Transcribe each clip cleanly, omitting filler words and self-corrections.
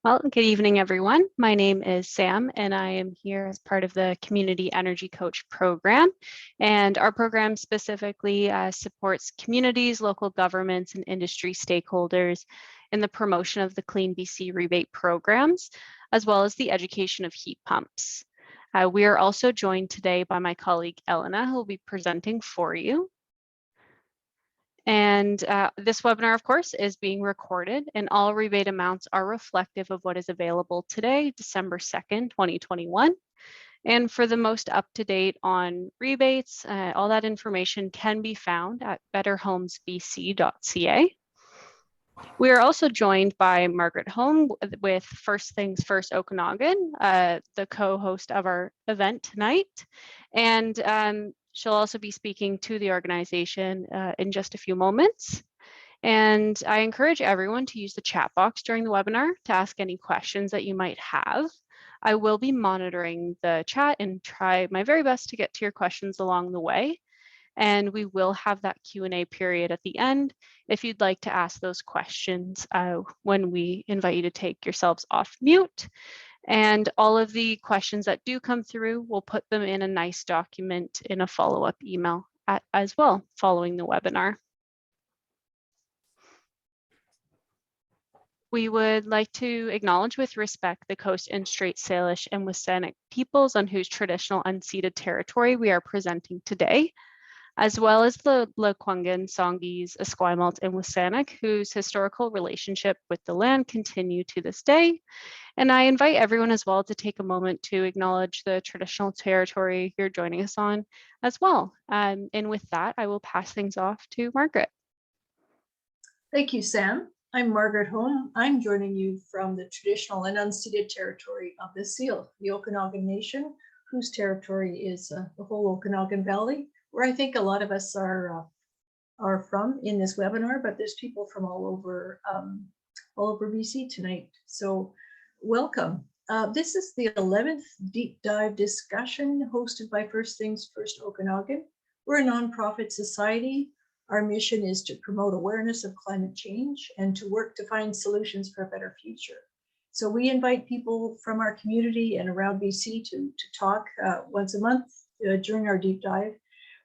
Well, good evening, everyone. My name is Sam, and I am here as part of the Community Energy Coach program. And our program specifically supports communities, local governments, and industry stakeholders in the promotion of the CleanBC rebate programs, as well as the education of heat pumps. We are also joined today by my colleague, Elena, who will be presenting for you. And this webinar, of course, is being recorded, and all rebate amounts are reflective of what is available today, December 2nd, 2021. And for the most up-to-date on rebates, all that information can be found at betterhomesbc.ca. We are also joined by Margaret Home with First Things First Okanagan, the co-host of our event tonight. And she'll also be speaking to the organization in just a few moments. And I encourage everyone to use the chat box during the webinar to ask any questions that you might have. I will be monitoring the chat and try my very best to get to your questions along the way. And we will have that Q&A period at the end if you'd like to ask those questions when we invite you to take yourselves off mute. And all of the questions that do come through, we'll put them in a nice document in a follow-up email as well following the webinar. We would like to acknowledge with respect the Coast and Strait Salish and WSÁNEĆ peoples on whose traditional unceded territory we are presenting today, as well as the Lekwungen, Songhees, Esquimalt, and WSÁNEĆ, whose historical relationship with the land continue to this day. And I invite everyone as well to take a moment to acknowledge the traditional territory you're joining us on as well. And with that, I will pass things off to Margaret. Thank you, Sam. I'm Margaret Home. I'm joining you from the traditional and unceded territory of the Seal, the Okanagan Nation, whose territory is the whole Okanagan Valley, where I think a lot of us are from in this webinar, but there's people from all over BC tonight. So welcome. This is the 11th deep dive discussion hosted by First Things First Okanagan. We're a nonprofit society. Our mission is to promote awareness of climate change and to work to find solutions for a better future. So we invite people from our community and around BC to talk once a month during our deep dive,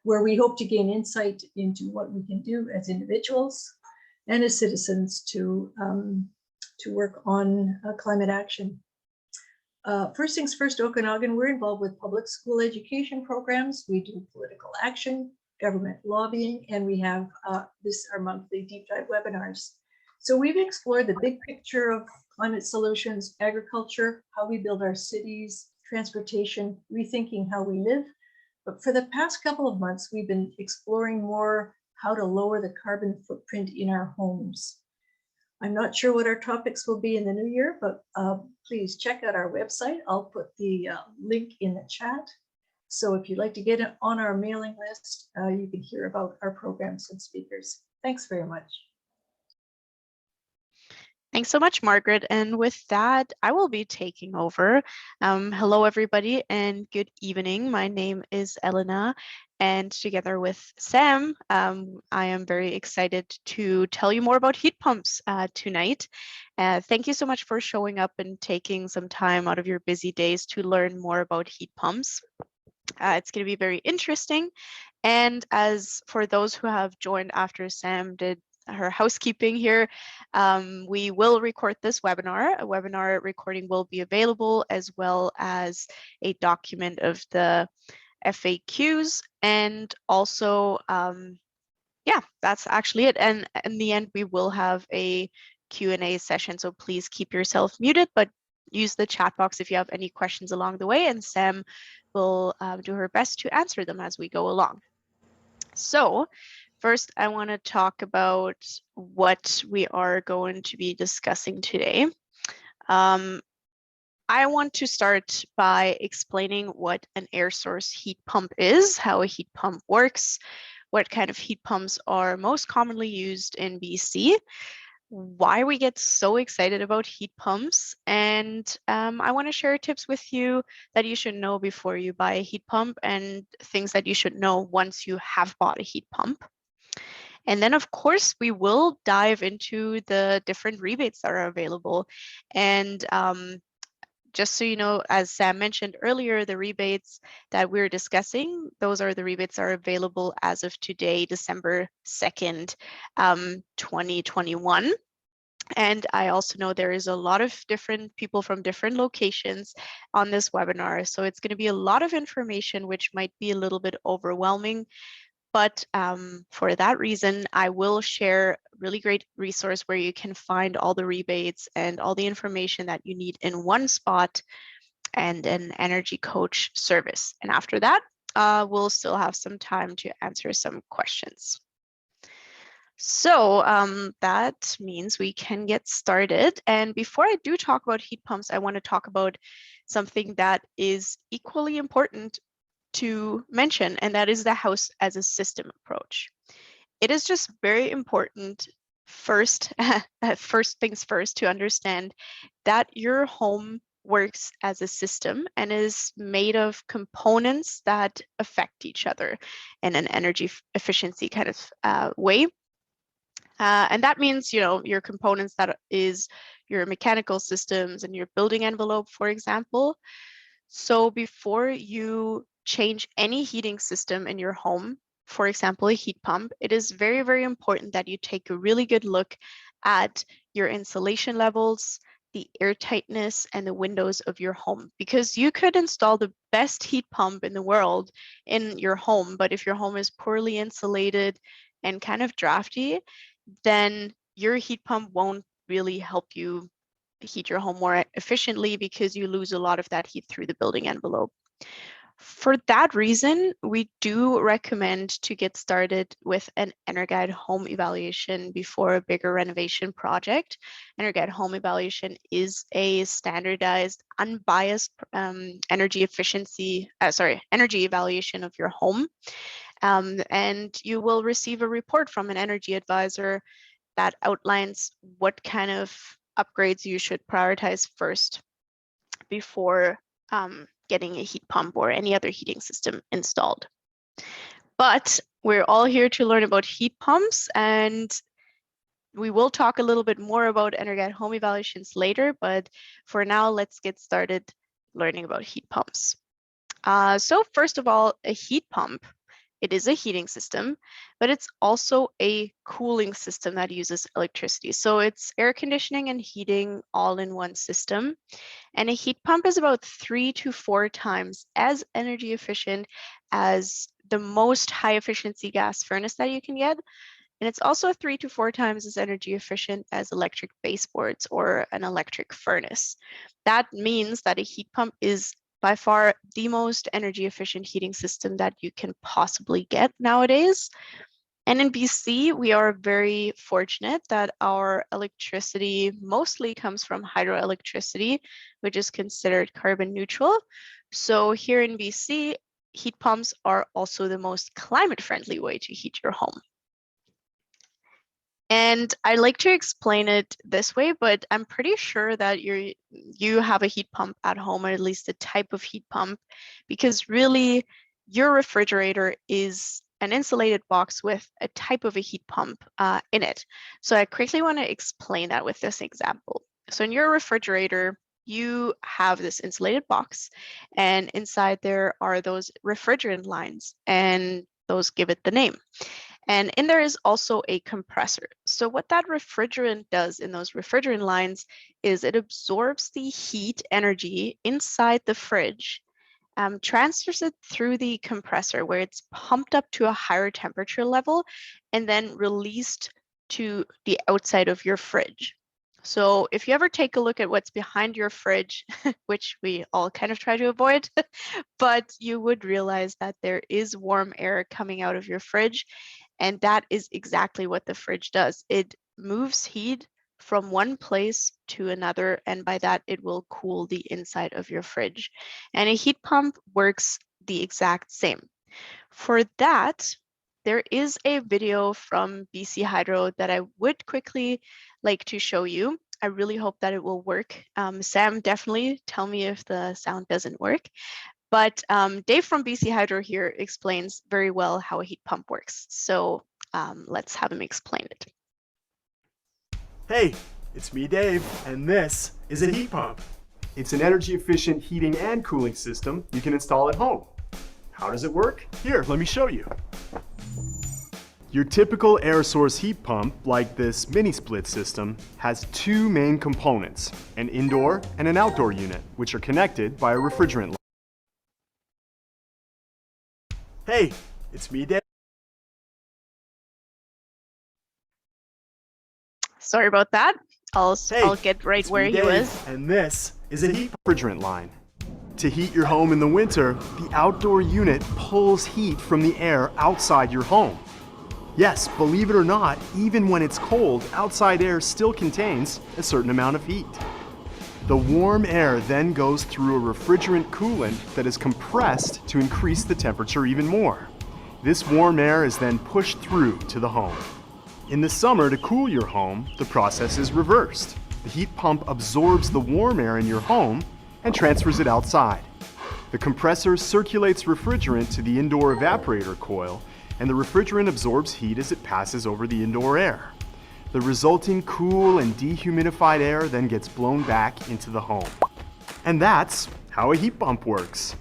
where we hope to gain insight into what we can do as individuals and as citizens to work on climate action. First Things First Okanagan, we're involved with public school education programs. We do political action, government lobbying, and we have our monthly deep dive webinars. So we've explored the big picture of climate solutions, agriculture, how we build our cities, transportation, rethinking how we live. But for the past couple of months, we've been exploring more how to lower the carbon footprint in our homes. I'm not sure what our topics will be in the new year, but please check out our website. I'll put the link in the chat. So if you'd like to get on our mailing list, you can hear about our programs and speakers. Thanks very much. Thanks so much, Margaret. And with that, I will be taking over. Hello, everybody, and good evening. My name is Elena, and together with Sam, I am very excited to tell you more about heat pumps tonight. Thank you so much for showing up and taking some time out of your busy days to learn more about heat pumps. It's going to be very interesting. And as for those who have joined after Sam did her housekeeping here, we will record this webinar. A webinar recording will be available, as well as a document of the FAQs. And also, yeah, that's actually it. And in the end, we will have a Q&A session. So please keep yourself muted, but use the chat box if you have any questions along the way, and Sam will do her best to answer them as we go along. So first, I want to talk about what we are going to be discussing today. I want to start by explaining what an air source heat pump is, how a heat pump works, what kind of heat pumps are most commonly used in BC, why we get so excited about heat pumps, and I want to share tips with you that you should know before you buy a heat pump and things that you should know once you have bought a heat pump. And then, of course, we will dive into the different rebates that are available. And just so you know, as Sam mentioned earlier, the rebates that we're discussing, those are the rebates that are available as of today, December 2nd, 2021. And I also know there is a lot of different people from different locations on this webinar. So it's going to be a lot of information, which might be a little bit overwhelming. But for that reason, I will share a really great resource where you can find all the rebates and all the information that you need in one spot, and an energy coach service. And after that, we'll still have some time to answer some questions. So that means we can get started. And before I do talk about heat pumps, I want to talk about something that is equally important to mention, and that is the house as a system approach. It is just very important first, first things first, to understand that your home works as a system and is made of components that affect each other in an energy efficiency kind of way. And that means, you know, your components, that is your mechanical systems and your building envelope, for example. So before you change any heating system in your home, for example, a heat pump, it is very, very important that you take a really good look at your insulation levels, the air tightness, and the windows of your home, because you could install the best heat pump in the world in your home, but if your home is poorly insulated and kind of drafty, then your heat pump won't really help you heat your home more efficiently, because you lose a lot of that heat through the building envelope. For that reason, we do recommend to get started with an EnerGuide home evaluation before a bigger renovation project. EnerGuide home evaluation is a standardized, unbiased energy evaluation of your home. And you will receive a report from an energy advisor that outlines what kind of upgrades you should prioritize first before getting a heat pump or any other heating system installed. But we're all here to learn about heat pumps, and we will talk a little bit more about EnerGuide home evaluations later, but for now, let's get started learning about heat pumps. So first of all, a heat pump, it is a heating system, but it's also a cooling system that uses electricity. So it's air conditioning and heating all in one system. And a heat pump is about 3 to 4 times as energy efficient as the most high efficiency gas furnace that you can get. And it's also 3 to 4 times as energy efficient as electric baseboards or an electric furnace. That means that a heat pump is by far the most energy efficient heating system that you can possibly get nowadays. And in BC, we are very fortunate that our electricity mostly comes from hydroelectricity, which is considered carbon neutral. So here in BC, heat pumps are also the most climate friendly way to heat your home. And I like to explain it this way, but I'm pretty sure that you have a heat pump at home, or at least a type of heat pump, because really your refrigerator is an insulated box with a type of a heat pump in it. So I quickly want to explain that with this example. So in your refrigerator, you have this insulated box, and inside there are those refrigerant lines, and those give it the name. And in there is also a compressor. So what that refrigerant does in those refrigerant lines is it absorbs the heat energy inside the fridge, transfers it through the compressor where it's pumped up to a higher temperature level, and then released to the outside of your fridge. So if you ever take a look at what's behind your fridge, which we all kind of try to avoid, but you would realize that there is warm air coming out of your fridge. And that is exactly what the fridge does. It moves heat from one place to another, and by that it will cool the inside of your fridge. And a heat pump works the exact same. For that, there is a video from BC Hydro that I would quickly like to show you. I really hope that it will work. Sam, definitely tell me if the sound doesn't work. But Dave from BC Hydro here explains very well how a heat pump works. So Let's have him explain it. Hey, it's me, Dave, and this is a heat pump. It's an energy efficient heating and cooling system you can install at home. How does it work? Here, let me show you. Your typical air source heat pump, like this mini split system, has two main components, an indoor and an outdoor unit, which are connected by a refrigerant line. Hey, it's me, Dave. Sorry about that. I'll get right it's where me, he Dave, was. And this is a heat refrigerant line. To heat your home in the winter, the outdoor unit pulls heat from the air outside your home. Yes, believe it or not, even when it's cold, outside air still contains a certain amount of heat. The warm air then goes through a refrigerant coolant that is compressed to increase the temperature even more. This warm air is then pushed through to the home. In the summer, to cool your home, the process is reversed. The heat pump absorbs the warm air in your home and transfers it outside. The compressor circulates refrigerant to the indoor evaporator coil, and the refrigerant absorbs heat as it passes over the indoor air. The resulting cool and dehumidified air then gets blown back into the home. And that's how a heat pump works.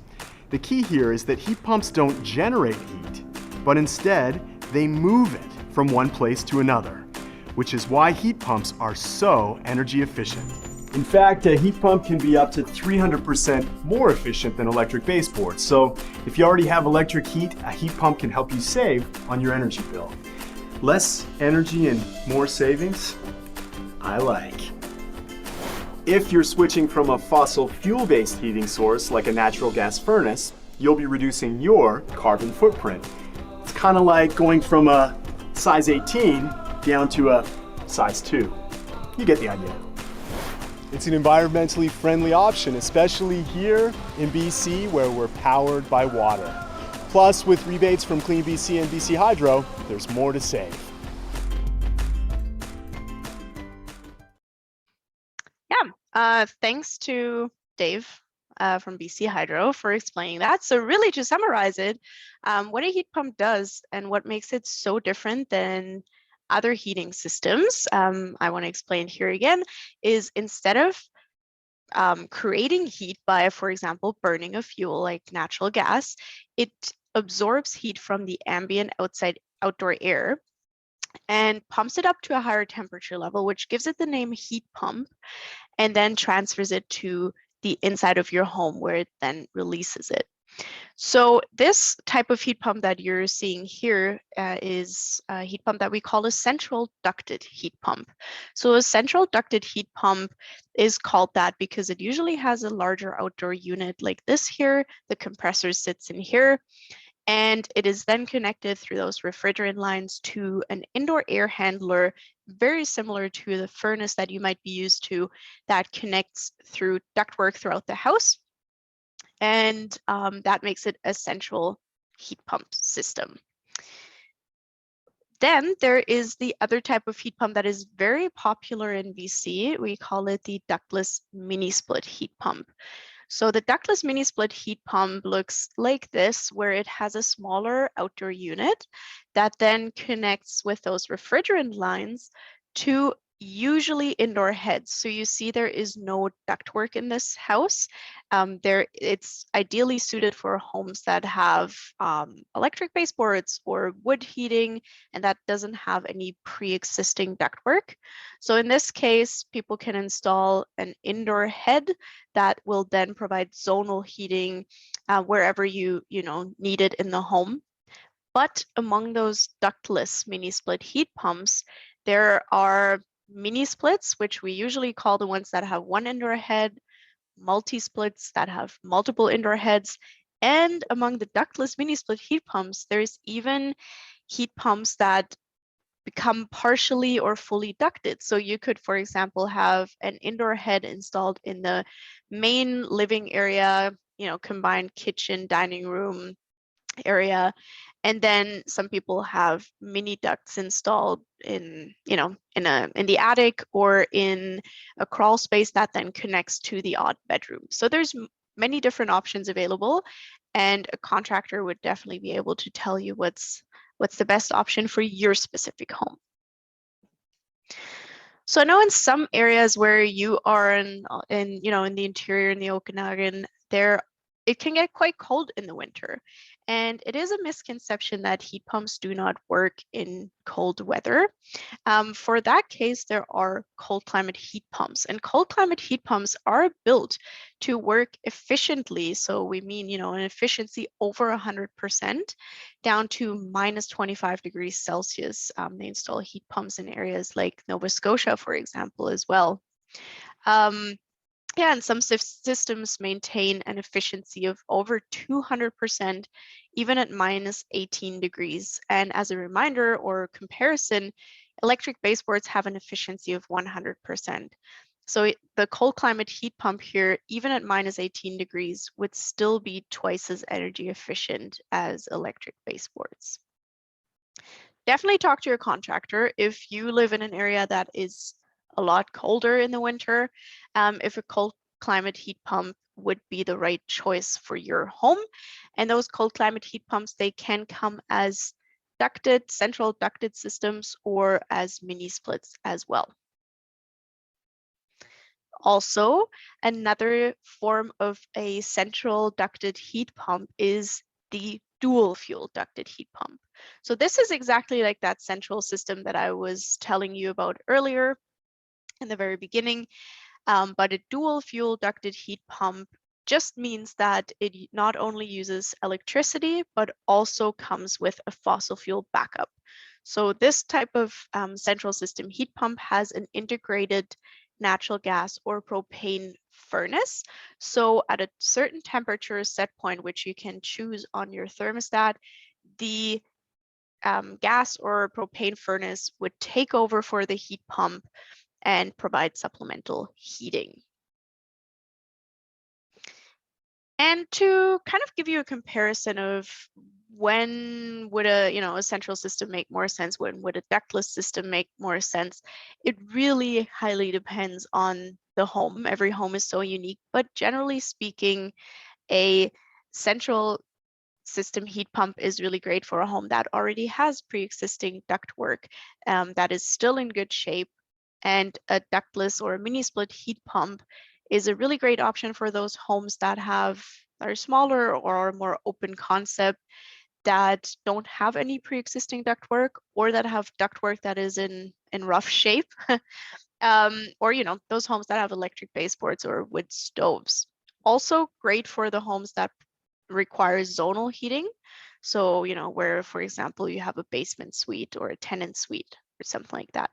The key here is that heat pumps don't generate heat, but instead they move it from one place to another, which is why heat pumps are so energy efficient. In fact, a heat pump can be up to 300% more efficient than electric baseboards. So if you already have electric heat, a heat pump can help you save on your energy bill. Less energy and more savings? I like. If you're switching from a fossil fuel-based heating source like a natural gas furnace, you'll be reducing your carbon footprint. It's kind of like going from a size 18 down to a size 2. You get the idea. It's an environmentally friendly option, especially here in BC where we're powered by water. Plus, with rebates from CleanBC and BC Hydro, there's more to save. Yeah, thanks to Dave from BC Hydro for explaining that. So really to summarize it, what a heat pump does and what makes it so different than other heating systems, I want to explain here again, is instead of creating heat by, for example, burning a fuel like natural gas, it absorbs heat from the ambient outdoor air and pumps it up to a higher temperature level, which gives it the name heat pump, and then transfers it to the inside of your home where it then releases it. So this type of heat pump that you're seeing here is a heat pump that we call a central ducted heat pump. So a central ducted heat pump is called that because it usually has a larger outdoor unit like this here. The compressor sits in here, and it is then connected through those refrigerant lines to an indoor air handler, very similar to the furnace that you might be used to, that connects through ductwork throughout the house. And that makes it a central heat pump system. Then there is the other type of heat pump that is very popular in BC. We call it the ductless mini split heat pump. So the ductless mini split heat pump looks like this, where it has a smaller outdoor unit that then connects with those refrigerant lines to usually indoor heads. So you see there is no ductwork in this house. It's ideally suited for homes that have electric baseboards or wood heating, and that doesn't have any pre-existing ductwork. So in this case, people can install an indoor head that will then provide zonal heating wherever you need it in the home. But among those ductless mini split heat pumps, there are mini splits, which we usually call the ones that have one indoor head, multi-splits that have multiple indoor heads, and among the ductless mini split heat pumps, there's even heat pumps that become partially or fully ducted. So you could, for example, have an indoor head installed in the main living area, combined kitchen, dining room area. And then some people have mini ducts installed in the attic or in a crawl space that then connects to the odd bedroom. So there's many different options available, and a contractor would definitely be able to tell you what's what's the best option for your specific home. So I know in some areas where you are in the interior in the Okanagan, it can get quite cold in the winter. And it is a misconception that heat pumps do not work in cold weather. For that case, there are cold climate heat pumps, and cold climate heat pumps are built to work efficiently. So we mean, an efficiency over 100% down to minus 25 degrees Celsius. They install heat pumps in areas like Nova Scotia, for example, as well. And some systems maintain an efficiency of over 200%, even at minus 18 degrees. And as a reminder or comparison, electric baseboards have an efficiency of 100%. So the cold climate heat pump here, even at minus 18 degrees, would still be twice as energy efficient as electric baseboards. Definitely talk to your contractor if you live in an area that is a lot colder in the winter, if a cold climate heat pump would be the right choice for your home. And those cold climate heat pumps, they can come as ducted, central ducted systems, or as mini splits as well. Also, another form of a central ducted heat pump is the dual fuel ducted heat pump. So this is exactly like that central system that I was telling you about earlier in the very beginning, but a dual fuel ducted heat pump just means that it not only uses electricity, but also comes with a fossil fuel backup. So this type of central system heat pump has an integrated natural gas or propane furnace. So at a certain temperature set point, which you can choose on your thermostat, the gas or propane furnace would take over for the heat pump and provide supplemental heating. And to kind of give you a comparison of when would a central system make more sense, when would a ductless system make more sense, it really highly depends on the home. Every home is so unique, but generally speaking, a central system heat pump is really great for a home that already has pre-existing ductwork that is still in good shape. And a ductless or a mini split heat pump is a really great option for those homes that are smaller or are more open concept, that don't have any pre-existing ductwork, or that have ductwork that is in rough shape, or those homes that have electric baseboards or wood stoves. Also great for the homes that require zonal heating. So where, for example, you have a basement suite or a tenant suite or something like that.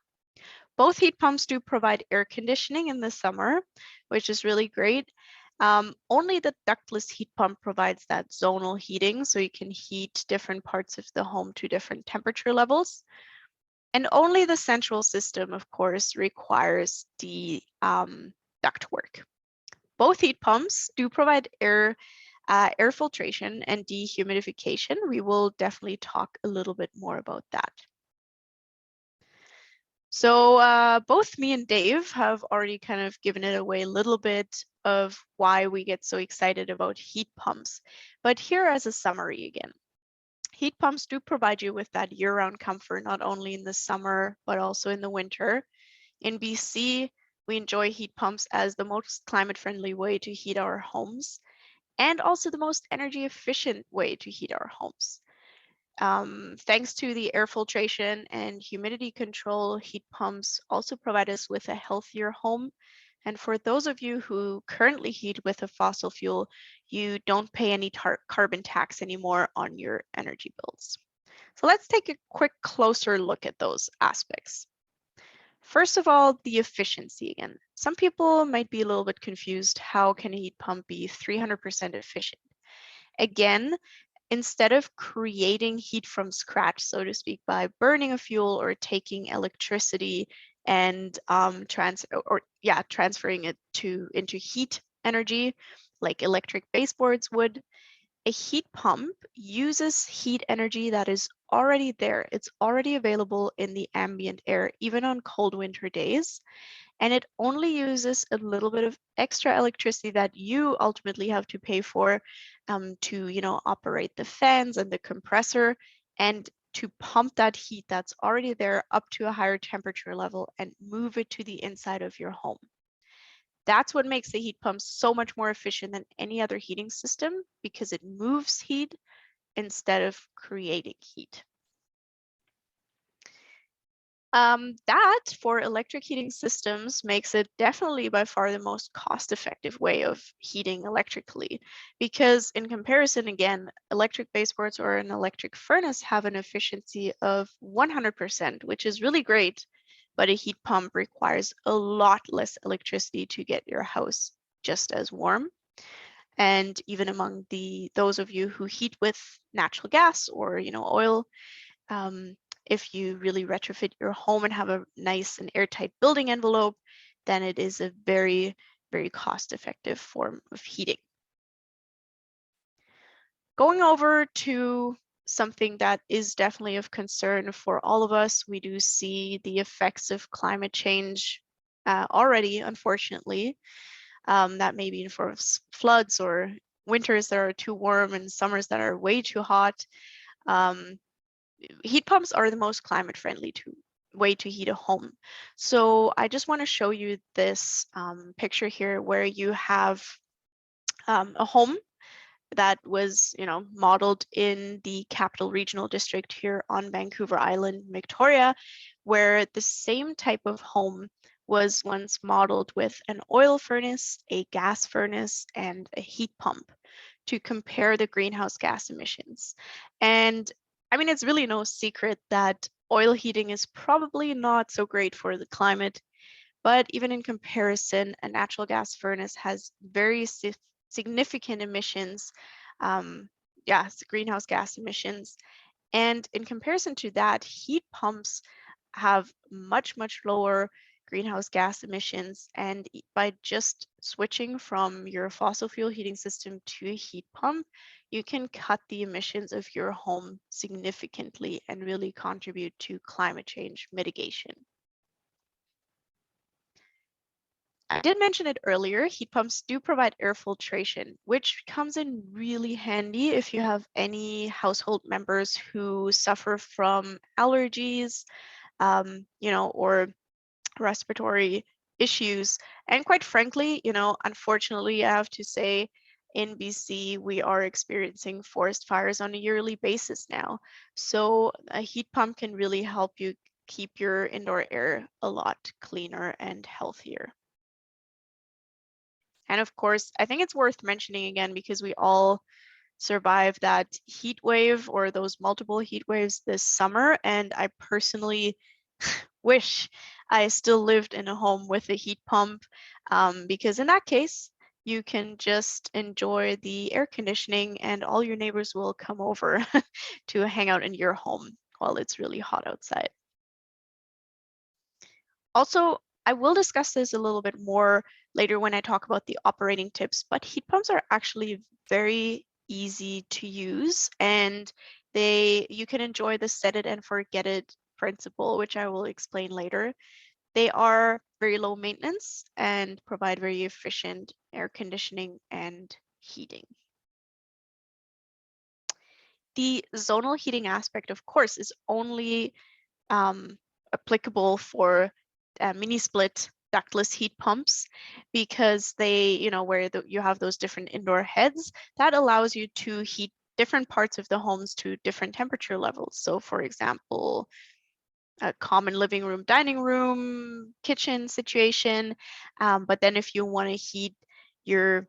Both heat pumps do provide air conditioning in the summer, which is really great. Only the ductless heat pump provides that zonal heating, so you can heat different parts of the home to different temperature levels. And only the central system, of course, requires the ductwork. Both heat pumps do provide air filtration and dehumidification. We will definitely talk a little bit more about that. So both me and Dave have already kind of given it away a little bit of why we get so excited about heat pumps. But here as a summary again, heat pumps do provide you with that year-round comfort, not only in the summer, but also in the winter. In BC, we enjoy heat pumps as the most climate-friendly way to heat our homes, and also the most energy efficient way to heat our homes. Thanks to the air filtration and humidity control, heat pumps also provide us with a healthier home. And for those of you who currently heat with a fossil fuel, you don't pay any carbon tax anymore on your energy bills. So let's take a quick closer look at those aspects. First of all, the efficiency again. Some people might be a little bit confused. How can a heat pump be 300% efficient? Again, instead of creating heat from scratch, so to speak, by burning a fuel or taking electricity and transferring it into heat energy, like electric baseboards would, a heat pump uses heat energy that is already there. It's already available in the ambient air, even on cold winter days. And it only uses a little bit of extra electricity that you ultimately have to pay for to operate the fans and the compressor. And to pump that heat that's already there up to a higher temperature level and move it to the inside of your home. That's what makes the heat pump so much more efficient than any other heating system, because it moves heat instead of creating heat. That for electric heating systems makes it definitely by far the most cost-effective way of heating electrically, because in comparison, again, electric baseboards or an electric furnace have an efficiency of 100%, which is really great, but a heat pump requires a lot less electricity to get your house just as warm. And even among those of you who heat with natural gas or oil, if you really retrofit your home and have a nice and airtight building envelope, then it is a very, very cost-effective form of heating. Going over to something that is definitely of concern for all of us, we do see the effects of climate change already, unfortunately. That may be in form of floods or winters that are too warm and summers that are way too hot. Heat pumps are the most climate friendly way to heat a home. So I just want to show you this picture here where you have a home that was modeled in the Capital Regional District here on Vancouver Island, Victoria, where the same type of home was once modeled with an oil furnace, a gas furnace, and a heat pump to compare the greenhouse gas emissions. And I mean, it's really no secret that oil heating is probably not so great for the climate, but even in comparison, a natural gas furnace has very significant emissions, greenhouse gas emissions. And in comparison to that, heat pumps have much, much lower greenhouse gas emissions. And by just switching from your fossil fuel heating system to a heat pump, you can cut the emissions of your home significantly and really contribute to climate change mitigation. I did mention it earlier, heat pumps do provide air filtration, which comes in really handy if you have any household members who suffer from allergies, or respiratory issues. And quite frankly, unfortunately, I have to say, in BC, we are experiencing forest fires on a yearly basis now. So a heat pump can really help you keep your indoor air a lot cleaner and healthier. And of course, I think it's worth mentioning again, because we all survived that heat wave or those multiple heat waves this summer. And I personally wish I still lived in a home with a heat pump, because in that case, you can just enjoy the air conditioning and all your neighbors will come over to hang out in your home while it's really hot outside. Also, I will discuss this a little bit more later when I talk about the operating tips, but heat pumps are actually very easy to use, and you can enjoy the set it and forget it principle, which I will explain later. They are very low maintenance and provide very efficient air conditioning and heating. The zonal heating aspect, of course, is only applicable for mini split ductless heat pumps, because they, where you have those different indoor heads, that allows you to heat different parts of the homes to different temperature levels. So for example, a common living room, dining room, kitchen situation. But then if you want to heat your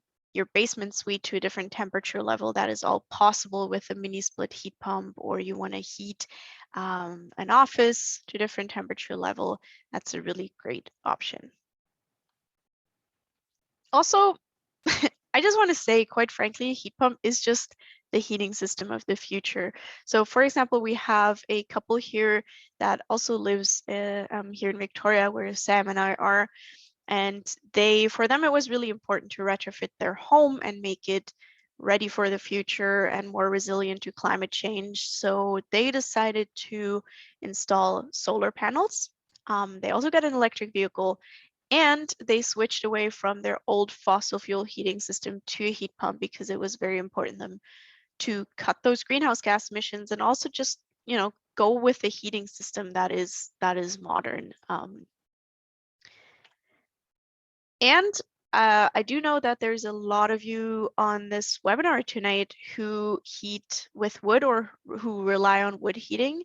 basement suite to a different temperature level, that is all possible with a mini split heat pump. Or you want to heat an office to a different temperature level, that's a really great option. Also, I just want to say, quite frankly, heat pump is just the heating system of the future. So for example, we have a couple here that also lives here in Victoria, where Sam and I are. And for them, it was really important to retrofit their home and make it ready for the future and more resilient to climate change. So they decided to install solar panels. They also got an electric vehicle, and they switched away from their old fossil fuel heating system to a heat pump, because it was very important to them to cut those greenhouse gas emissions and also just, go with a heating system that is modern. And I do know that there's a lot of you on this webinar tonight who heat with wood or who rely on wood heating.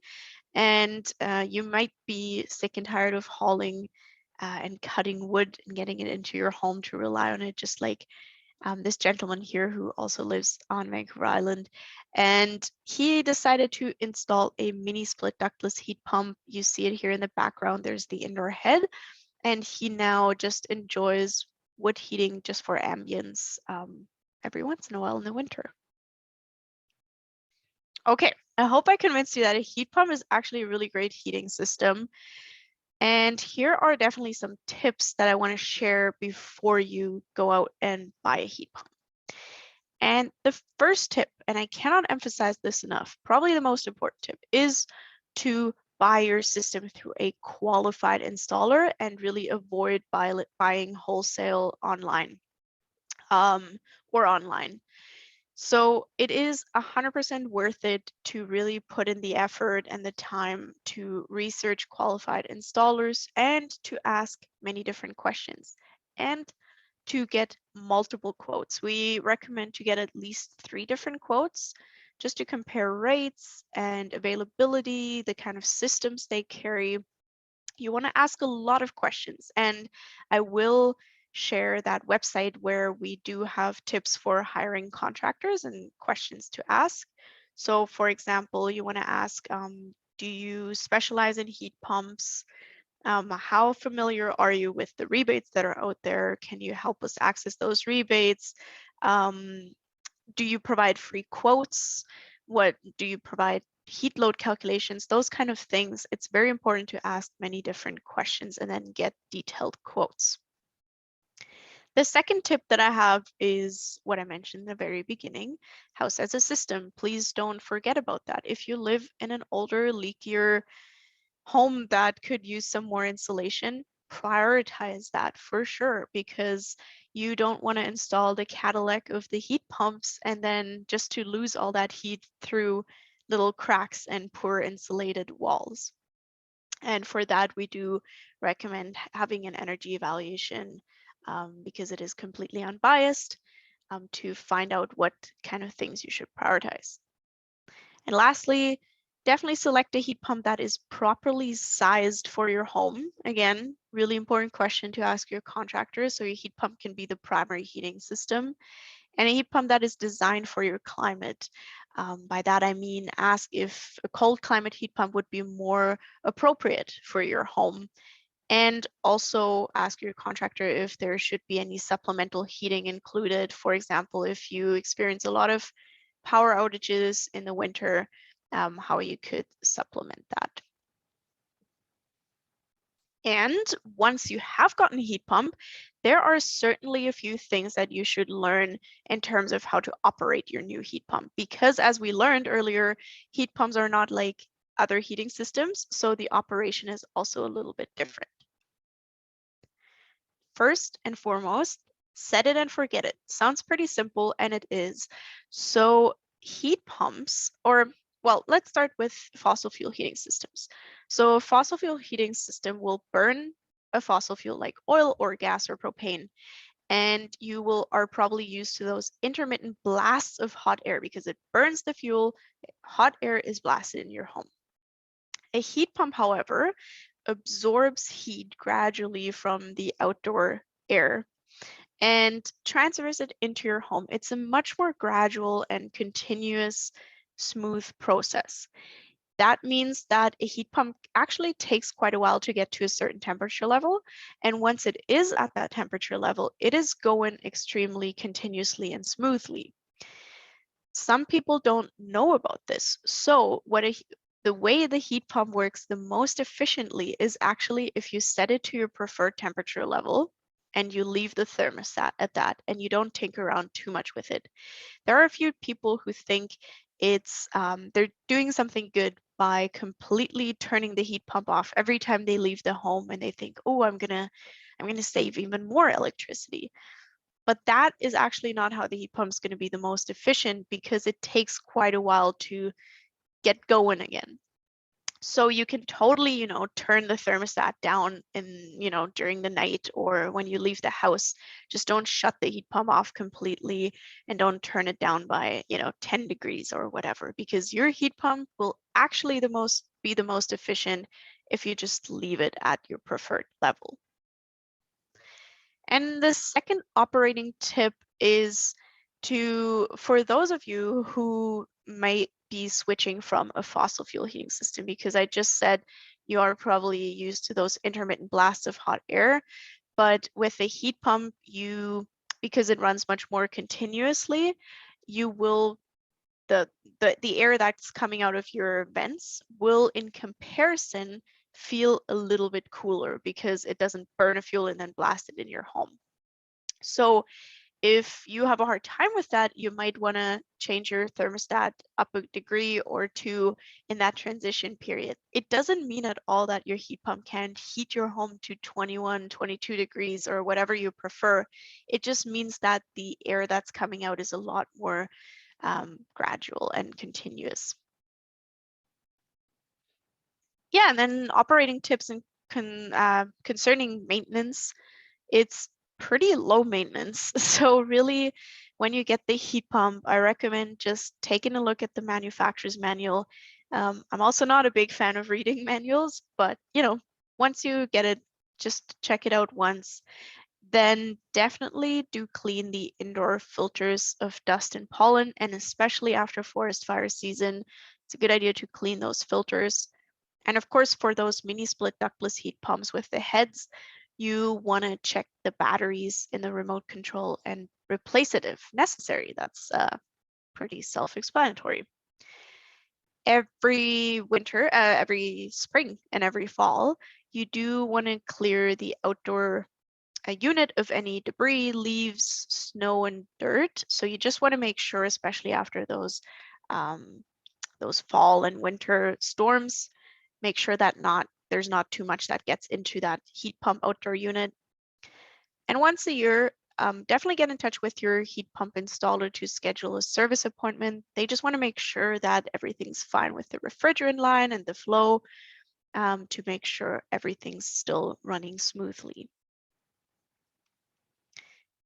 And you might be sick and tired of hauling and cutting wood and getting it into your home to rely on it, just like this gentleman here who also lives on Vancouver Island. And he decided to install a mini split ductless heat pump. You see it here in the background. There's the indoor head. And he now just enjoys wood heating just for ambience every once in a while in the winter. Okay, I hope I convinced you that a heat pump is actually a really great heating system. And here are definitely some tips that I want to share before you go out and buy a heat pump. And the first tip, and I cannot emphasize this enough, probably the most important tip, is to buy your system through a qualified installer and really avoid buying wholesale online or online. So it is 100% worth it to really put in the effort and the time to research qualified installers and to ask many different questions and to get multiple quotes. We recommend to get at least 3 different quotes just to compare rates and availability, the kind of systems they carry. You want to ask a lot of questions, and I will share that website where we do have tips for hiring contractors and questions to ask. So for example, you want to ask, do you specialize in heat pumps? How familiar are you with the rebates that are out there? Can you help us access those rebates? Do you provide free quotes? What do you provide? Heat load calculations, those kind of things. It's very important to ask many different questions and then get detailed quotes. The second tip that I have is what I mentioned in the very beginning, house as a system. Please don't forget about that. If you live in an older, leakier home that could use some more insulation, prioritize that for sure, because you don't want to install the Cadillac of the heat pumps and then just to lose all that heat through little cracks and poor insulated walls. And for that, we do recommend having an energy evaluation because it is completely unbiased to find out what kind of things you should prioritize. And lastly, definitely select a heat pump that is properly sized for your home. Again, really important question to ask your contractor. So your heat pump can be the primary heating system, and a heat pump that is designed for your climate. By that, I mean, ask if a cold climate heat pump would be more appropriate for your home. And also ask your contractor if there should be any supplemental heating included. For example, if you experience a lot of power outages in the winter, how you could supplement that. And once you have gotten a heat pump, there are certainly a few things that you should learn in terms of how to operate your new heat pump. Because as we learned earlier, heat pumps are not like other heating systems, so the operation is also a little bit different. First and foremost, set it and forget it. Sounds pretty simple, and it is. So heat pumps, or well, let's start with fossil fuel heating systems. So a fossil fuel heating system will burn a fossil fuel like oil or gas or propane, and you are probably used to those intermittent blasts of hot air because it burns the fuel, hot air is blasted in your home. A heat pump, however, absorbs heat gradually from the outdoor air and transfers it into your home. It's a much more gradual and continuous, smooth process. That means that a heat pump actually takes quite a while to get to a certain temperature level. And once it is at that temperature level, it is going extremely continuously and smoothly. Some people don't know about this. So the way the heat pump works the most efficiently is actually if you set it to your preferred temperature level and you leave the thermostat at that and you don't tinker around too much with it. There are a few people who think they're doing something good by completely turning the heat pump off every time they leave the home, and they think, oh, I'm gonna save even more electricity. But that is actually not how the heat pump is going to be the most efficient, because it takes quite a while to get going again. So you can totally, turn the thermostat down during the night or when you leave the house. Just don't shut the heat pump off completely and don't turn it down by, 10 degrees or whatever, because your heat pump will actually be the most efficient if you just leave it at your preferred level. And the second operating tip is for those of you who might be switching from a fossil fuel heating system, because I just said you are probably used to those intermittent blasts of hot air, but with a heat pump, because it runs much more continuously, you will the air that's coming out of your vents will, in comparison, feel a little bit cooler because it doesn't burn a fuel and then blast it in your home. So if you have a hard time with that, you might want to change your thermostat up a degree or two in that transition period. It doesn't mean at all that your heat pump can't heat your home to 21, 22 degrees or whatever you prefer. It just means that the air that's coming out is a lot more gradual and continuous. Yeah, and then operating tips and concerning maintenance, it's pretty low maintenance. So really, when you get the heat pump, I recommend just taking a look at the manufacturer's manual. I'm also not a big fan of reading manuals, but once you get it, just check it out once. Then definitely do clean the indoor filters of dust and pollen, and especially after forest fire season, it's a good idea to clean those filters. And of course, for those mini split ductless heat pumps with the heads, you want to check the batteries in the remote control and replace it if necessary. That's pretty self-explanatory. Every winter, every spring and every fall, you do want to clear the outdoor unit of any debris, leaves, snow, and dirt. So you just want to make sure, especially after those fall and winter storms, make sure that there's not too much that gets into that heat pump outdoor unit. And once a year, definitely get in touch with your heat pump installer to schedule a service appointment. They just want to make sure that everything's fine with the refrigerant line and the flow to make sure everything's still running smoothly.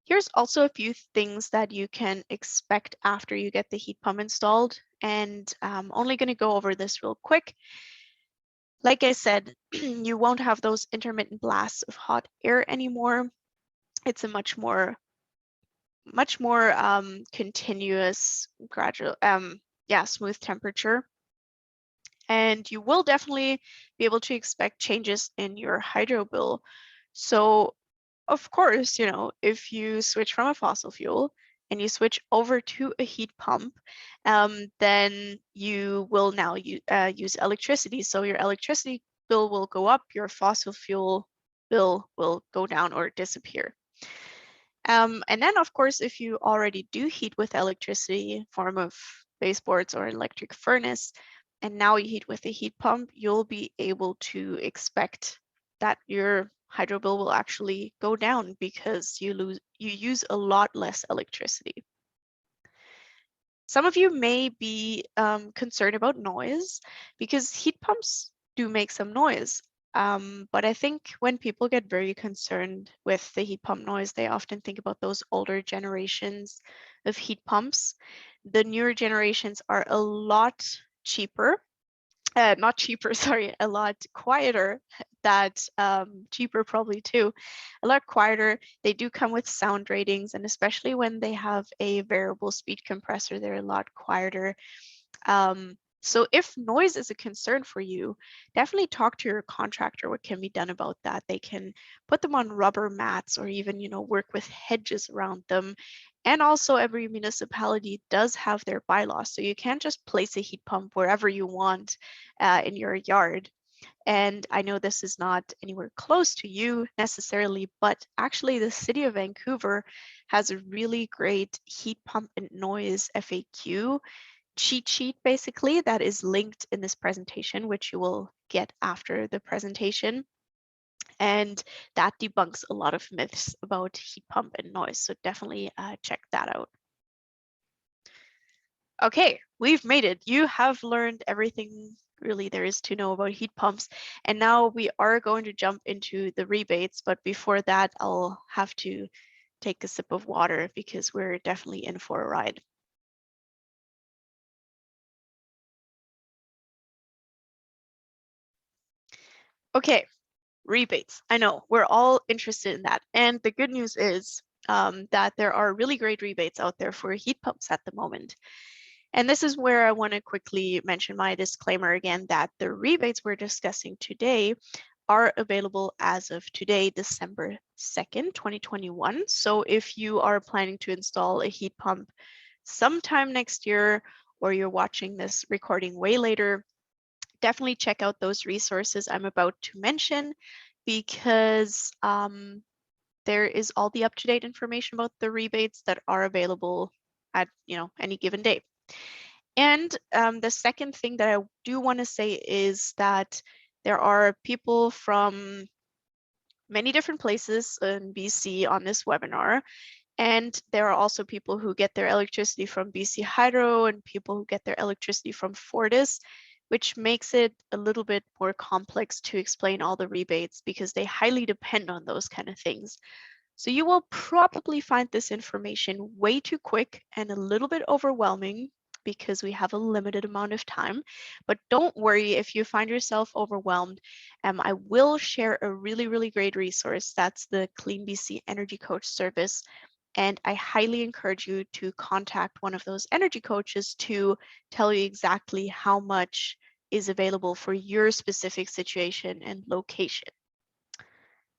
Here's also a few things that you can expect after you get the heat pump installed, and I'm only going to go over this real quick. Like I said, you won't have those intermittent blasts of hot air anymore. It's a much more continuous, gradual, smooth temperature. And you will definitely be able to expect changes in your hydro bill. So of course, if you switch from a fossil fuel and you switch over to a heat pump, then you will now use electricity. So your electricity bill will go up, your fossil fuel bill will go down or disappear. And then, of course, if you already do heat with electricity in form of baseboards or electric furnace, and now you heat with a heat pump, you'll be able to expect that your hydro bill will actually go down because you use a lot less electricity. Some of you may be concerned about noise because heat pumps do make some noise. But I think when people get very concerned with the heat pump noise, they often think about those older generations of heat pumps. The newer generations are a lot cheaper. Not cheaper, sorry, a lot quieter. Cheaper probably too, a lot quieter. They do come with sound ratings, and especially when they have a variable speed compressor, they're a lot quieter. So if noise is a concern for you, definitely talk to your contractor what can be done about that. They can put them on rubber mats or even, work with hedges around them. And also every municipality does have their bylaws. So you can't just place a heat pump wherever you want in your yard. And I know this is not anywhere close to you necessarily, but actually the city of Vancouver has a really great heat pump and noise FAQ cheat sheet basically that is linked in this presentation, which you will get after the presentation. And that debunks a lot of myths about heat pump and noise. So definitely check that out. Okay, we've made it. You have learned everything really there is to know about heat pumps. And now we are going to jump into the rebates. But before that, I'll have to take a sip of water because we're definitely in for a ride. Okay, rebates. I know we're all interested in that. And the good news is that there are really great rebates out there for heat pumps at the moment. And this is where I want to quickly mention my disclaimer again that the rebates we're discussing today are available as of today, December 2nd, 2021. So if you are planning to install a heat pump sometime next year, or you're watching this recording way later, definitely check out those resources I'm about to mention, because there is all the up-to-date information about the rebates that are available at any given day. And the second thing that I do want to say is that there are people from many different places in BC on this webinar. And there are also people who get their electricity from BC Hydro and people who get their electricity from Fortis, which makes it a little bit more complex to explain all the rebates because they highly depend on those kind of things. So you will probably find this information way too quick and a little bit overwhelming because we have a limited amount of time. But don't worry if you find yourself overwhelmed. I will share a really, really great resource. That's the CleanBC Energy Coach Service. And I highly encourage you to contact one of those energy coaches to tell you exactly how much is available for your specific situation and location.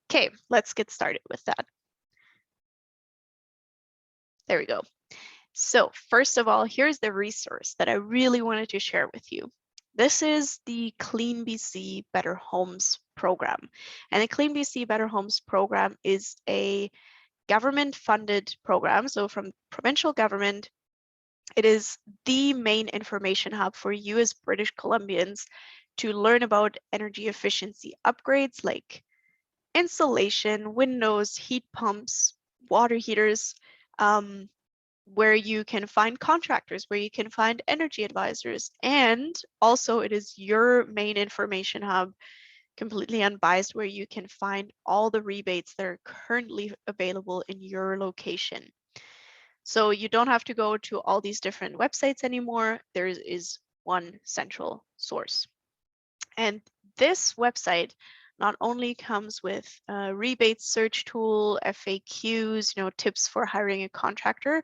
Okay, let's get started with that. There we go. So first of all, here's the resource that I really wanted to share with you. This is the CleanBC Better Homes program. And the CleanBC Better Homes program is a government-funded program. So from provincial government, it is the main information hub for you as British Columbians to learn about energy efficiency upgrades like insulation, windows, heat pumps, water heaters, where you can find contractors, where you can find energy advisors. And also it is your main information hub, completely unbiased, where you can find all the rebates that are currently available in your location. So you don't have to go to all these different websites anymore. There is one central source. And this website not only comes with a rebate search tool, FAQs, tips for hiring a contractor,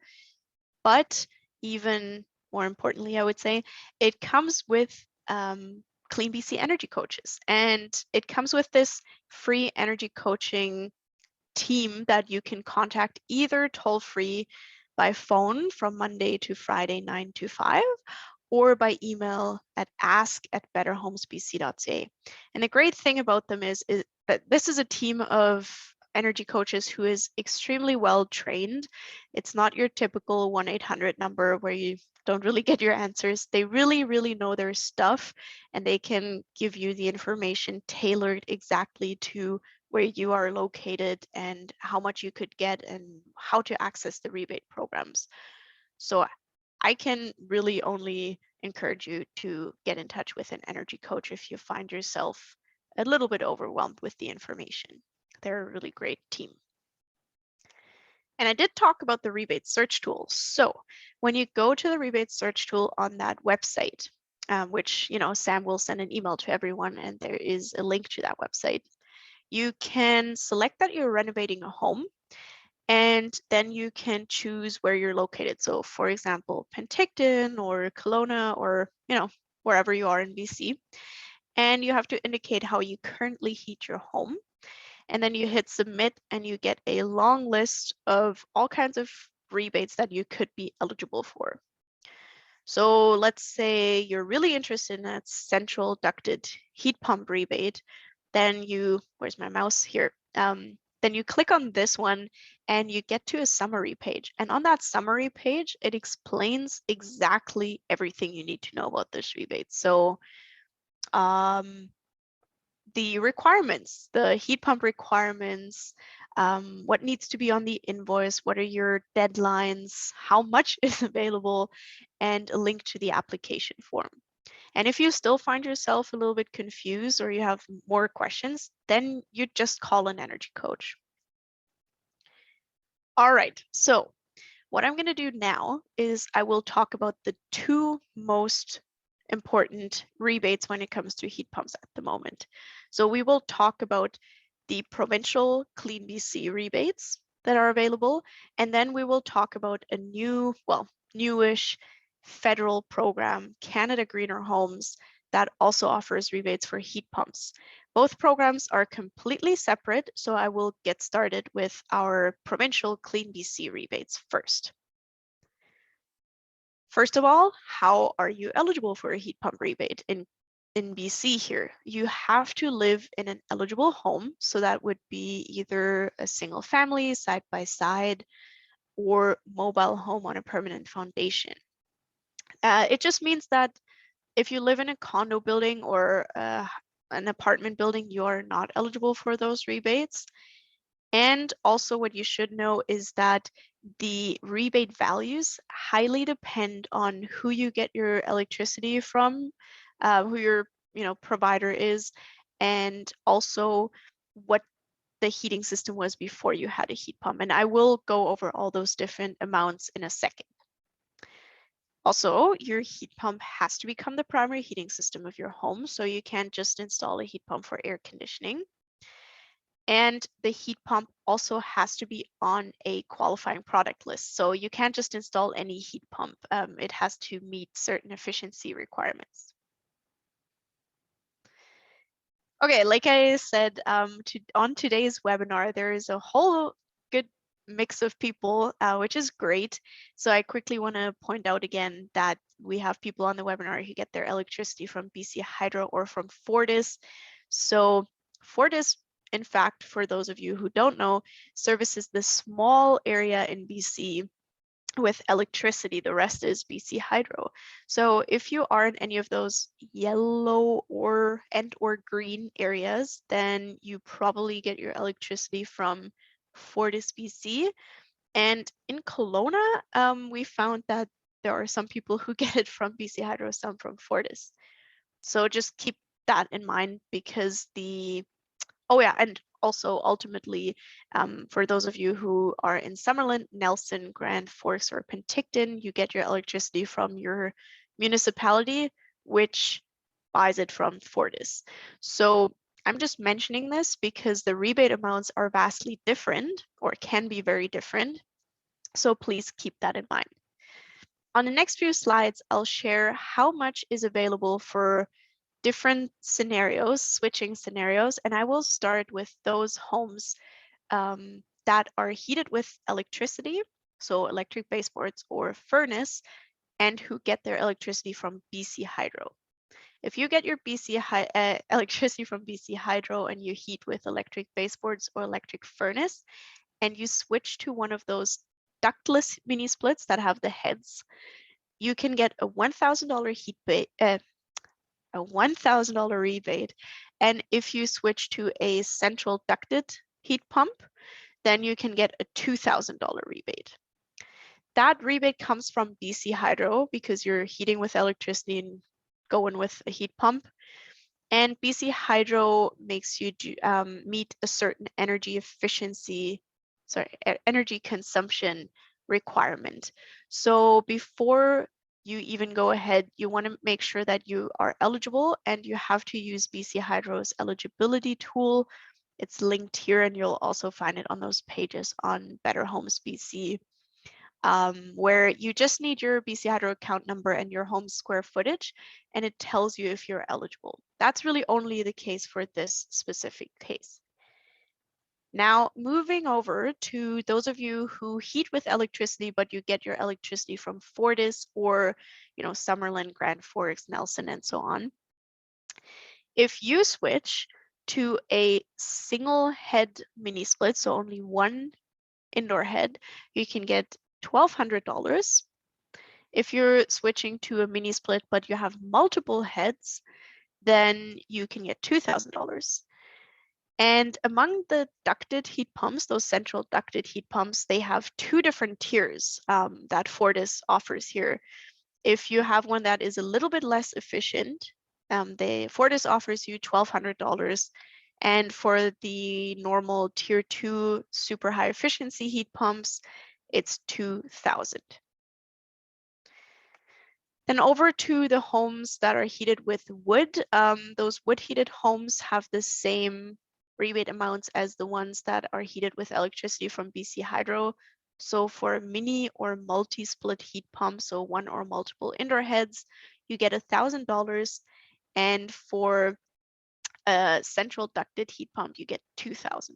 but even more importantly, I would say, it comes with CleanBC Energy Coaches. And it comes with this free energy coaching team that you can contact either toll-free by phone from Monday to Friday, 9 to 5, or by email at ask@betterhomesbc.ca. And the great thing about them is that this is a team of energy coaches who is extremely well trained. It's not your typical 1-800 number where you don't really get your answers. They really, really know their stuff, and they can give you the information tailored exactly to where you are located and how much you could get and how to access the rebate programs. So I can really only encourage you to get in touch with an energy coach if you find yourself a little bit overwhelmed with the information. They're a really great team. And I did talk about the rebate search tool. So when you go to the rebate search tool on that website, which Sam will send an email to everyone, and there is a link to that website, you can select that you're renovating a home, and then you can choose where you're located. So for example, Penticton or Kelowna or wherever you are in BC. And you have to indicate how you currently heat your home. And then you hit submit and you get a long list of all kinds of rebates that you could be eligible for. So let's say you're really interested in that central ducted heat pump rebate. Then where's my mouse here? Then you click on this one and you get to a summary page. And on that summary page, it explains exactly everything you need to know about this rebate. So the requirements, the heat pump requirements, what needs to be on the invoice, what are your deadlines, how much is available, and a link to the application form. And if you still find yourself a little bit confused or you have more questions, then you just call an energy coach. All right, so what I'm going to do now is I will talk about the two most important rebates when it comes to heat pumps at the moment. So we will talk about the provincial CleanBC rebates that are available, and then we will talk about a new, well, newish federal program, Canada Greener Homes, that also offers rebates for heat pumps. Both programs are completely separate, so I will get started with our provincial CleanBC rebates first. First of all, how are you eligible for a heat pump rebate in BC here? You have to live in an eligible home, so that would be either a single family, side by side, or mobile home on a permanent foundation. It just means that if you live in a condo building or an apartment building, you are not eligible for those rebates. And also what you should know is that the rebate values highly depend on who you get your electricity from, who your provider is, and also what the heating system was before you had a heat pump. And I will go over all those different amounts in a second. Also, your heat pump has to become the primary heating system of your home, so you can't just install a heat pump for air conditioning. And the heat pump also has to be on a qualifying product list. So you can't just install any heat pump. It has to meet certain efficiency requirements. Okay, like I said, on today's webinar, there is a whole good mix of people, which is great. So I quickly want to point out again that we have people on the webinar who get their electricity from BC Hydro or from Fortis. So Fortis, in fact, for those of you who don't know, services this small area in BC with electricity. The rest is BC Hydro. So if you are in any of those yellow or green areas, then you probably get your electricity from Fortis BC. And in Kelowna, we found that there are some people who get it from BC Hydro, some from Fortis. So just keep that in mind, because and also ultimately, for those of you who are in Summerland, Nelson, Grand Forks, or Penticton, you get your electricity from your municipality, which buys it from Fortis. So I'm just mentioning this because the rebate amounts are vastly different, or can be very different. So please keep that in mind. On the next few slides, I'll share how much is available for different scenarios, switching scenarios, and I will start with those homes that are heated with electricity, so electric baseboards or furnace, and who get their electricity from BC Hydro. If you get your electricity from BC Hydro and you heat with electric baseboards or electric furnace, and you switch to one of those ductless mini splits that have the heads, you can get a $1,000 a $1,000 rebate. And if you switch to a central ducted heat pump, then you can get a $2,000 rebate. That rebate comes from BC Hydro because you're heating with electricity and going with a heat pump. And BC Hydro makes you meet a certain energy consumption requirement. So before you even go ahead, you want to make sure that you are eligible, and you have to use BC Hydro's eligibility tool. It's linked here, and you'll also find it on those pages on Better Homes BC, where you just need your BC Hydro account number and your home square footage, and it tells you if you're eligible. That's really only the case for this specific case. Now, moving over to those of you who heat with electricity, but you get your electricity from Fortis or, Summerland, Grand Forks, Nelson, and so on. If you switch to a single head mini split, so only one indoor head, you can get $1,200. If you're switching to a mini split, but you have multiple heads, then you can get $2,000. And among the ducted heat pumps, those central ducted heat pumps, they have two different tiers that Fortis offers here. If you have one that is a little bit less efficient, Fortis offers you $1,200. And for the normal tier 2 super high efficiency heat pumps, it's $2,000. Then over to the homes that are heated with wood. Those wood heated homes have the same rebate amounts as the ones that are heated with electricity from BC Hydro. So for mini or multi-split heat pumps, so one or multiple indoor heads, you get $1,000. And for a central ducted heat pump, you get $2,000.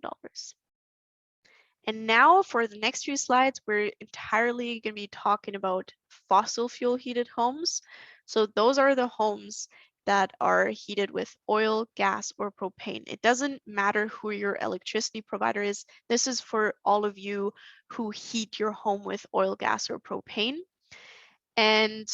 And now for the next few slides, we're entirely going to be talking about fossil fuel heated homes. So those are the homes that are heated with oil, gas, or propane. It doesn't matter who your electricity provider is. This is for all of you who heat your home with oil, gas, or propane. And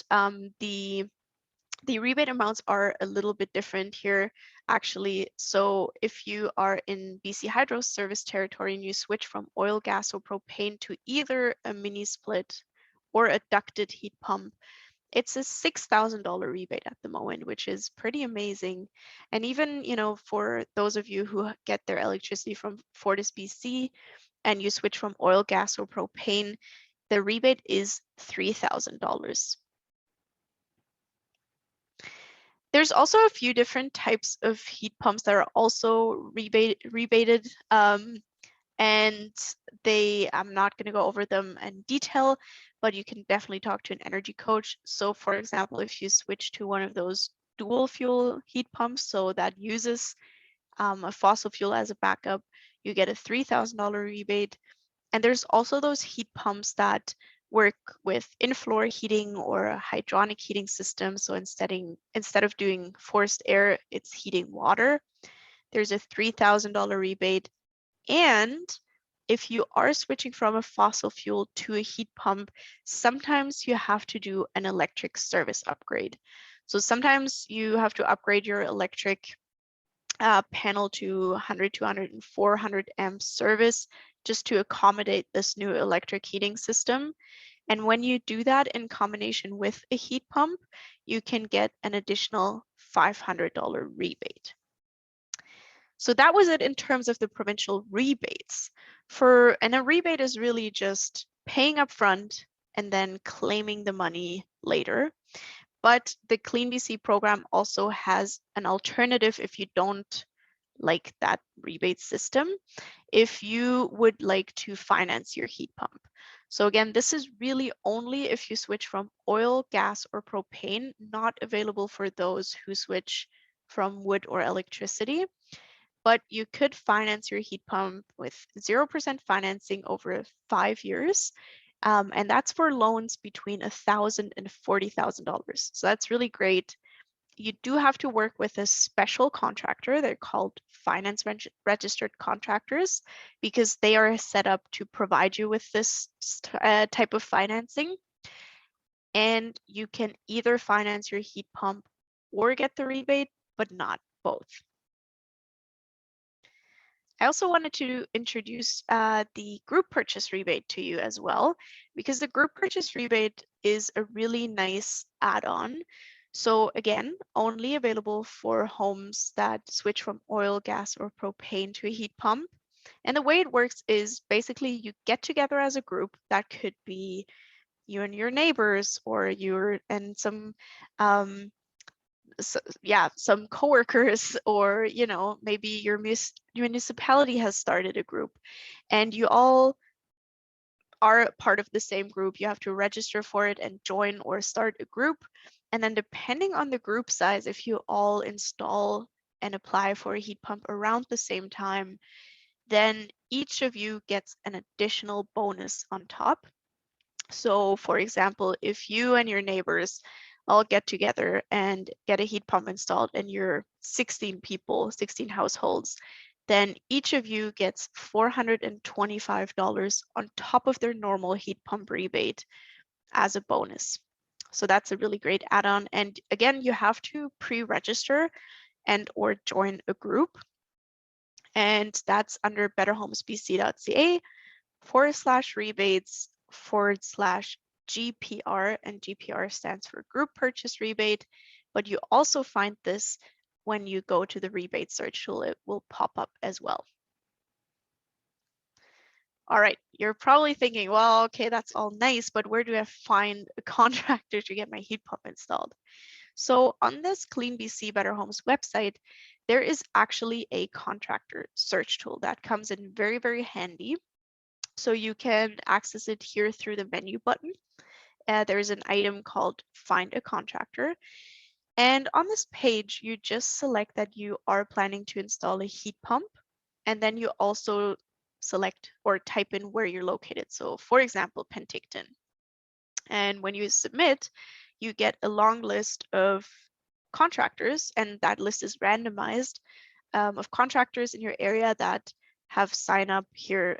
the rebate amounts are a little bit different here, actually. So if you are in BC Hydro's service territory and you switch from oil, gas, or propane to either a mini split or a ducted heat pump, it's a $6,000 rebate at the moment, which is pretty amazing. And even, you know, for those of you who get their electricity from Fortis BC and you switch from oil, gas, or propane, the rebate is $3,000. There's also a few different types of heat pumps that are also rebated, and I'm not going to go over them in detail, but you can definitely talk to an energy coach. So for example, if you switch to one of those dual fuel heat pumps, so that uses a fossil fuel as a backup, you get a $3,000 rebate. And there's also those heat pumps that work with in-floor heating or a hydronic heating system. So instead of doing forced air, it's heating water. There's a $3,000 rebate. And if you are switching from a fossil fuel to a heat pump, sometimes you have to do an electric service upgrade. So sometimes you have to upgrade your electric panel to 100, 200, and 400 amp service just to accommodate this new electric heating system. And when you do that in combination with a heat pump, you can get an additional $500 rebate. So that was it in terms of the provincial rebates. And a rebate is really just paying up front and then claiming the money later. But the CleanBC program also has an alternative if you don't like that rebate system, if you would like to finance your heat pump. So again, this is really only if you switch from oil, gas, or propane, not available for those who switch from wood or electricity. But you could finance your heat pump with 0% financing over 5 years. And that's for loans between $1,000 and $40,000. So that's really great. You do have to work with a special contractor. They're called finance registered contractors because they are set up to provide you with this type of financing. And you can either finance your heat pump or get the rebate, but not both. I also wanted to introduce the group purchase rebate to you as well, because the group purchase rebate is a really nice add-on. So again, only available for homes that switch from oil, gas, or propane to a heat pump. And the way it works is basically you get together as a group. That could be you and your neighbors, or you and some some coworkers, or maybe your municipality has started a group and you all are part of the same group. You have to register for it and join or start a group. And then depending on the group size, if you all install and apply for a heat pump around the same time, then each of you gets an additional bonus on top. So for example, if you and your neighbors all get together and get a heat pump installed and you're 16 people, 16 households, then each of you gets $425 on top of their normal heat pump rebate as a bonus. So that's a really great add-on. And again, you have to pre-register and or join a group. And that's under betterhomesbc.ca/rebates/GPR, and GPR stands for Group Purchase Rebate. But you also find this when you go to the rebate search tool, it will pop up as well. All right, you're probably thinking, well, okay, that's all nice, but where do I find a contractor to get my heat pump installed? So on this CleanBC Better Homes website, there is actually a contractor search tool that comes in very, very handy. So you can access it here through the menu button. There is an item called Find a Contractor. And on this page, you just select that you are planning to install a heat pump. And then you also select or type in where you're located. So for example, Penticton. And when you submit, you get a long list of contractors, and that list is randomized of contractors in your area that have signed up here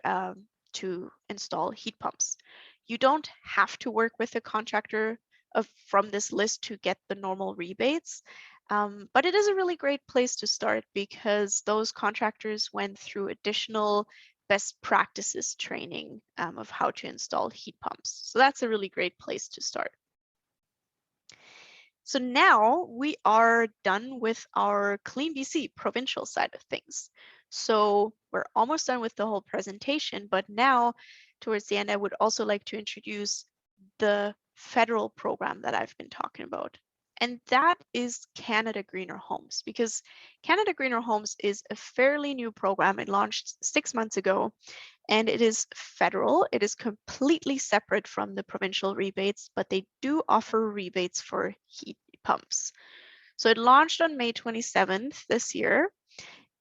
to install heat pumps. You don't have to work with a contractor from this list to get the normal rebates, but it is a really great place to start because those contractors went through additional best practices training of how to install heat pumps. So that's a really great place to start. So now we are done with our CleanBC provincial side of things. So we're almost done with the whole presentation, but now towards the end, I would also like to introduce the federal program that I've been talking about. And that is Canada Greener Homes, because Canada Greener Homes is a fairly new program. It launched 6 months ago, and it is federal. It is completely separate from the provincial rebates, but they do offer rebates for heat pumps. So it launched on May 27th this year,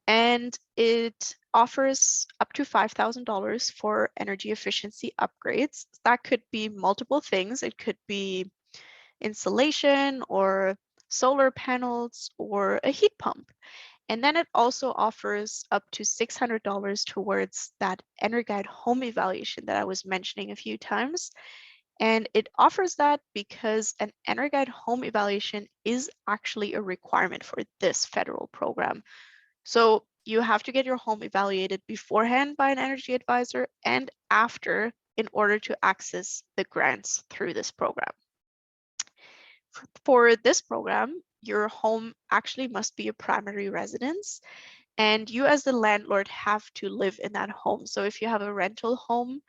and it offers up to $5,000 for energy efficiency upgrades. That could be multiple things. It could be insulation or solar panels or a heat pump. And then it also offers up to $600 towards that EnerGuide home evaluation that I was mentioning a few times. And it offers that because an EnerGuide home evaluation is actually a requirement for this federal program. So you have to get your home evaluated beforehand by an energy advisor and after in order to access the grants through this program. For this program, your home actually must be a primary residence, and you as the landlord have to live in that home. So if you have a rental home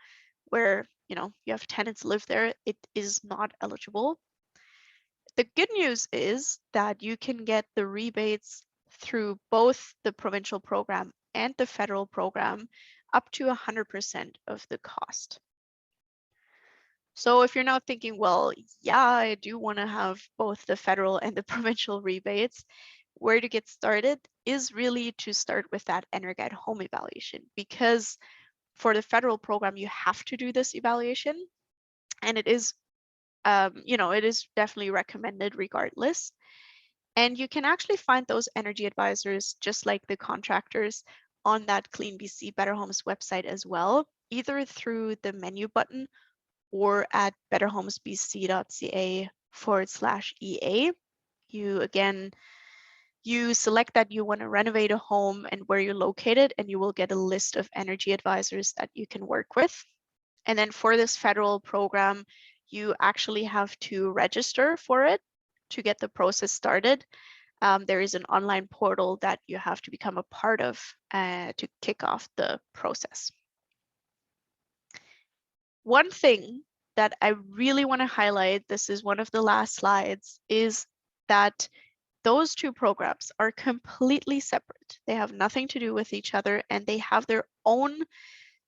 where you have tenants live there, it is not eligible. The good news is that you can get the rebates through both the provincial program and the federal program up to 100% of the cost. So if you're now thinking, well, yeah, I do want to have both the federal and the provincial rebates, where to get started is really to start with that EnerGuide home evaluation, because for the federal program, you have to do this evaluation, and it is, it is definitely recommended regardless. And you can actually find those energy advisors, just like the contractors, on that CleanBC Better Homes website as well, either through the menu button or at betterhomesbc.ca/EA. You select that you want to renovate a home and where you're located, and you will get a list of energy advisors that you can work with. And then for this federal program, you actually have to register for it to get the process started. There is an online portal that you have to become a part of to kick off the process. One thing that I really want to highlight, this is one of the last slides, is that those two programs are completely separate. They have nothing to do with each other, and they have their own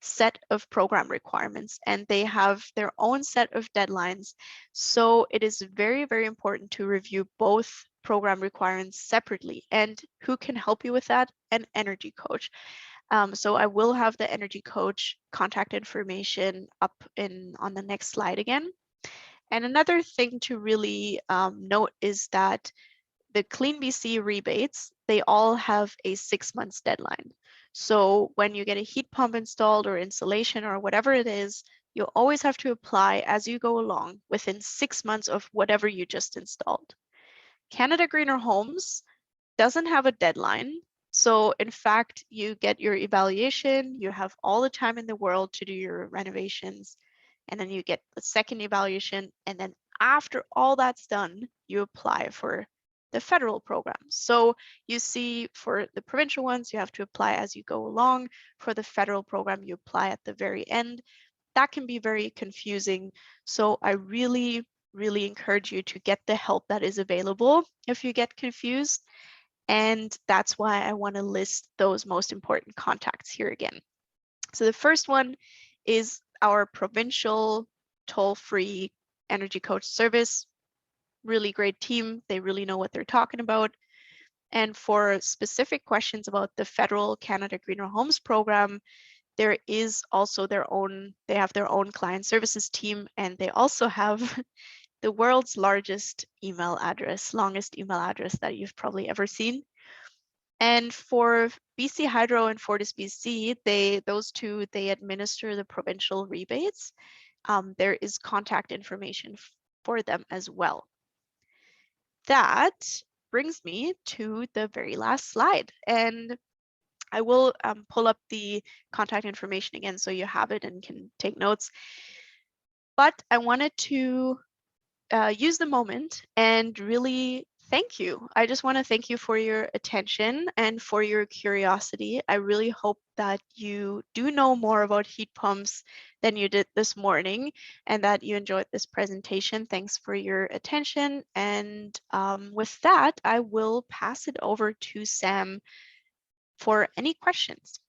set of program requirements, and they have their own set of deadlines. So it is very, very important to review both program requirements separately. And who can help you with that? An energy coach. So I will have the energy coach contact information up on the next slide again. And another thing to really note is that the CleanBC rebates, they all have a 6 months deadline. So when you get a heat pump installed or insulation or whatever it is, you'll always have to apply as you go along within 6 months of whatever you just installed. Canada Greener Homes doesn't have a deadline. So in fact, you get your evaluation, you have all the time in the world to do your renovations, and then you get the second evaluation, and then after all that's done, you apply for the federal program. So you see for the provincial ones, you have to apply as you go along. For the federal program, you apply at the very end. That can be very confusing. So I really encourage you to get the help that is available if you get confused. And that's why I want to list those most important contacts here again. So the first one is our provincial toll-free energy coach service. Really great team. They really know what they're talking about. And for specific questions about the federal Canada Greener Homes program, there is also they have their own client services team, and they also have the world's longest email address that you've probably ever seen. And for BC Hydro and FortisBC, those two administer the provincial rebates. There is contact information for them as well. That brings me to the very last slide, and I will pull up the contact information again so you have it and can take notes. But I wanted to use the moment and really thank you. I just want to thank you for your attention and for your curiosity. I really hope that you do know more about heat pumps than you did this morning and that you enjoyed this presentation. Thanks for your attention. And with that, I will pass it over to Sam for any questions.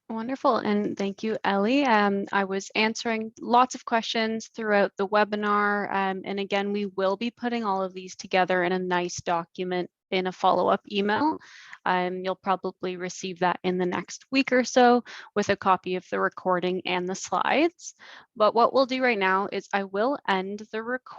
Wonderful, and thank you, Ellie. I was answering lots of questions throughout the webinar, and again, we will be putting all of these together in a nice document in a follow-up email. You'll probably receive that in the next week or so with a copy of the recording and the slides. But what we'll do right now is I will end the recording.